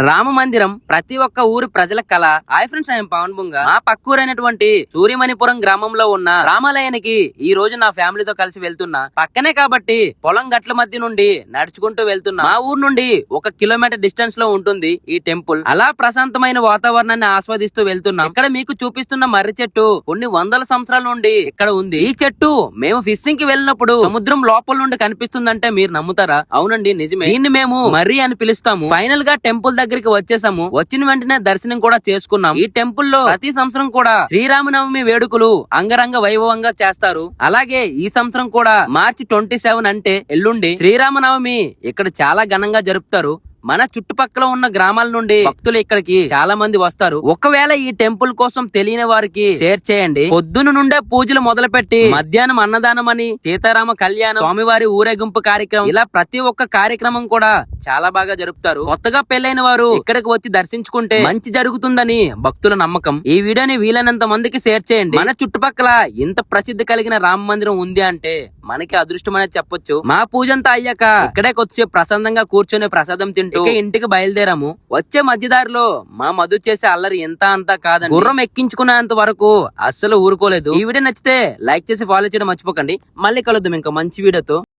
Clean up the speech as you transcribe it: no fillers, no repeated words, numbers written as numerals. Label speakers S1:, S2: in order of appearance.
S1: రామ మందిరం ప్రతి ఒక్క ఊరి ప్రజల కళ. Hi friends, I'm Pavan Bunga. మా పక్కూరైనటువంటి సూర్యమణిపురం గ్రామంలో ఉన్న రామాలయానికి ఈ రోజు నా ఫ్యామిలీతో కలిసి వెళ్తున్నా. పక్కనే కాబట్టి పొలం గట్ల మధ్య నుండి నడుచుకుంటూ వెళ్తున్నా. మా ఊరు నుండి 1 కిలోమీటర్ డిస్టెన్స్ లో ఉంటుంది ఈ టెంపుల్. అలా ప్రశాంతమైన వాతావరణాన్ని ఆస్వాదిస్తూ వెళ్తున్నా. ఇక్కడ మీకు చూపిస్తున్న మర్రి చెట్టు కొన్ని వందల సంవత్సరాల నుండి ఇక్కడ ఉంది. ఈ చెట్టు మేము ఫిషింగ్ కి వెళ్ళినప్పుడు సముద్రం లోపల నుండి కనిపిస్తుందంటే మీరు నమ్ముతారా? అవునండి, నిజమే. దీన్ని మేము మర్రి అని పిలుస్తాము. ఫైనల్ గా టెంపుల్ దగ్గరికి వచ్చేసాము. వచ్చిన వెంటనే దర్శనం కూడా చేసుకున్నాం. ఈ టెంపుల్ లో ప్రతి సంవత్సరం కూడా శ్రీరామనవమి వేడుకలు అంగరంగ వైభవంగా చేస్తారు. అలాగే ఈ సంవత్సరం కూడా మార్చి 27 అంటే ఎల్లుండి శ్రీరామనవమి ఇక్కడ చాలా ఘనంగా జరుపుతారు. మన చుట్టుపక్కల ఉన్న గ్రామాల నుండి భక్తులు ఇక్కడికి చాలా మంది వస్తారు. ఒకవేళ ఈ టెంపుల్ కోసం తెలియని వారికి షేర్ చేయండి. పొద్దున నుండే పూజలు మొదలుపెట్టి మధ్యాహ్నం అన్నదానం అని, సీతారామ కళ్యాణం, స్వామివారి ఊరేగింపు కార్యక్రమం, ఇలా ప్రతి ఒక్క కార్యక్రమం కూడా చాలా బాగా జరుపుతారు. కొత్తగా పెళ్లైన వారు ఇక్కడికి వచ్చి దర్శించుకుంటే మంచి జరుగుతుందని భక్తుల నమ్మకం. ఈ వీడియోని వీలైనంత మందికి షేర్ చేయండి. మన చుట్టుపక్కల ఇంత ప్రసిద్ధి కలిగిన రామ మందిరం ఉంది అంటే మనకి అదృష్టం అనేది చెప్పొచ్చు. మా పూజంతా అయ్యాక ఇక్కడే వచ్చి ప్రశాంతంగా కూర్చొని ప్రసాదం తింటూ ఇంటికి బయలుదేరాము. వచ్చే మధ్యదారిలో మా మధు చేసే అల్లరి ఎంత అంతా కాదని గుర్రం ఎక్కించుకునేంత వరకు అస్సలు ఊరుకోలేదు. ఈ వీడియో నచ్చితే లైక్ చేసి ఫాలో చేయడం మర్చిపోకండి. మళ్ళీ కలుద్దాం ఇంకా మంచి వీడియోతో.